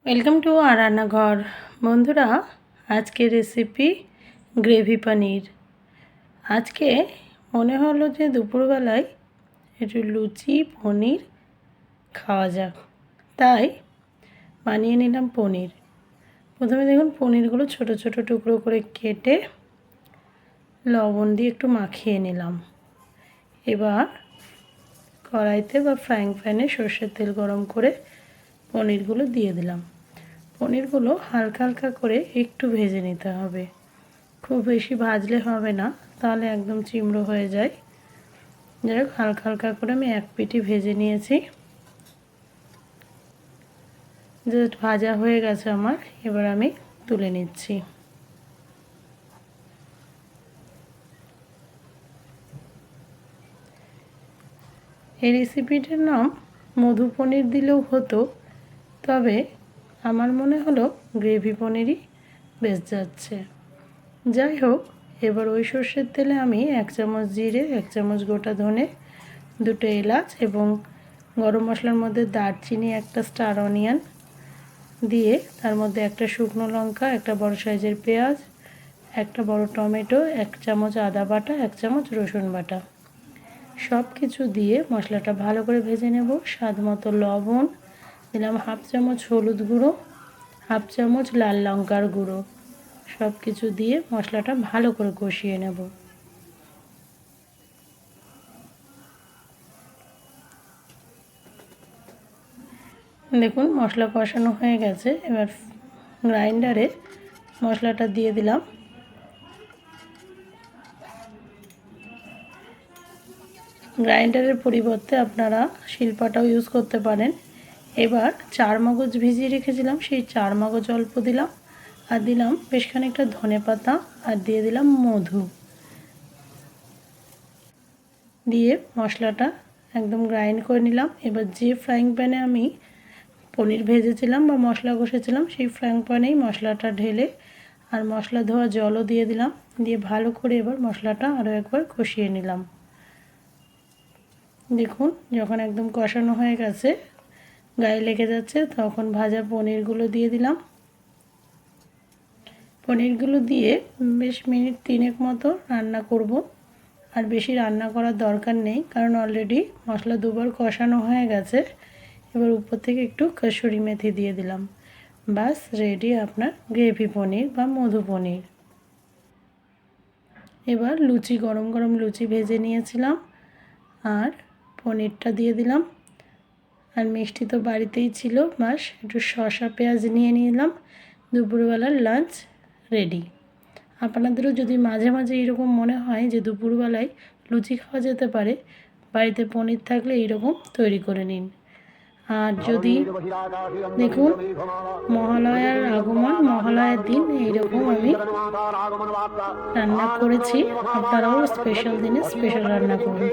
Welcome to আর রান্নাঘর। বন্ধুরা, আজকে রেসিপি গ্রেভি পনির। আজকে মনে হলো যে দুপুরবেলায় একটু লুচি পনির খাওয়া যাক, তাই বানিয়ে নিলাম পনির। প্রথমে দেখুন, পনিরগুলো ছোট ছোট টুকরো করে কেটে লবণ দিয়ে একটু মাখিয়ে নিলাম। এবার কড়াইতে বা ফ্রাইং প্যানে সর্ষের তেল গরম করে পনিরগুলো দিয়ে দিলাম। পনিরগুলো হালকা হালকা করে একটু ভেজে নিতে হবে, খুব বেশি ভাজলে হবে না, তাহলে একদম চিমড়ো হয়ে যায়। যাই হোক, হালকা হালকা করে আমি এক পিঠি ভেজে নিয়েছি। জাস্ট ভাজা হয়ে গেছে আমার, এবার আমি তুলে নিচ্ছি। এই রেসিপিটার নাম মধু পনির দিলেও হতো, তবে আমার মনে হলো গ্রেভি পনিরই বেশ যাচ্ছে। যাই হোক, এবার ওই সর্ষের তেলে আমি 1 চামচ জিরে, 1 চামচ গোটা ধনে, 2টো এলাচ এবং গরম মশলার মধ্যে দারচিনি, একটা স্টার অনিয়ন দিয়ে তার মধ্যে একটা শুকনো লঙ্কা, একটা বড় সাইজের পেঁয়াজ, একটা বড় টমেটো, 1 চামচ আদা বাটা, 1 চামচ রসুন বাটা, সব কিছু দিয়ে মশলাটা ভালো করে ভেজে নেব। স্বাদ মতো লবণ দিলাম, 1/2 চামচ হলুদ গুঁড়ো, 1/2 চামচ লাল লঙ্কার গুঁড়ো, সব কিছু দিয়ে মশলাটা ভালো করে কষিয়ে নেব। দেখুন, মশলা কষানো হয়ে গেছে। এবার গ্রাইন্ডারে মশলাটা দিয়ে দিলাম। গ্রাইন্ডারের পরিবর্তে আপনারা শিলপাটাও ইউজ করতে পারেন। এবার 4 মগজ ভিজিয়ে রেখেছিলাম, সেই 4 মগজ অল্প দিলাম, আর দিলাম বেশ খানিকটা ধনেপাতা, আর দিয়ে দিলাম মধু। দিয়ে মশলাটা একদম গ্রাইন্ড করে নিলাম। এবার যে ফ্রাইং প্যানে আমি পনির ভেজেছিলাম বা মশলা কষেছিলাম, সেই ফ্রাইং প্যানেই মশলাটা ঢেলে আর মশলা ধোয়া জলও দিয়ে দিলাম। দিয়ে ভালো করে এবার মশলাটা আরও একবার কষিয়ে নিলাম। দেখুন, যখন একদম কষানো হয়ে গেছে, গায়ে লেগে যাচ্ছে, তখন ভাজা পনিরগুলো দিয়ে দিলাম। পনিরগুলো দিয়ে বেশ মিনিট 3 মতো রান্না করব, আর বেশি রান্না করার দরকার নেই, কারণ অলরেডি মশলা দুবার কষানো হয়ে গেছে। এবার উপর থেকে একটু কসুরি মেথি দিয়ে দিলাম। বাস রেডি আপনার গ্রেভি পনির বা মধু পনির। এবার লুচি, গরম গরম লুচি ভেজে নিয়েছিলাম, আর পনিরটা দিয়ে দিলাম। আর মিষ্টি তো বাড়িতেই ছিল, বাস একটু শসা পেঁয়াজ নিয়ে নিলাম। দুপুরবেলার লাঞ্চ রেডি। আপনাদেরও যদি মাঝে মাঝে এরকম মনে হয় যে দুপুরবেলায় লুচি খাওয়া যেতে পারে, বাড়িতে পনির থাকলে এইরকম তৈরি করে নিন। আর যদি দেখুন, মহালয়ার আগমন, মহালয়ার দিন এইরকম আমি রান্না করেছি, আপনারাও স্পেশাল দিনে স্পেশাল রান্না করুন।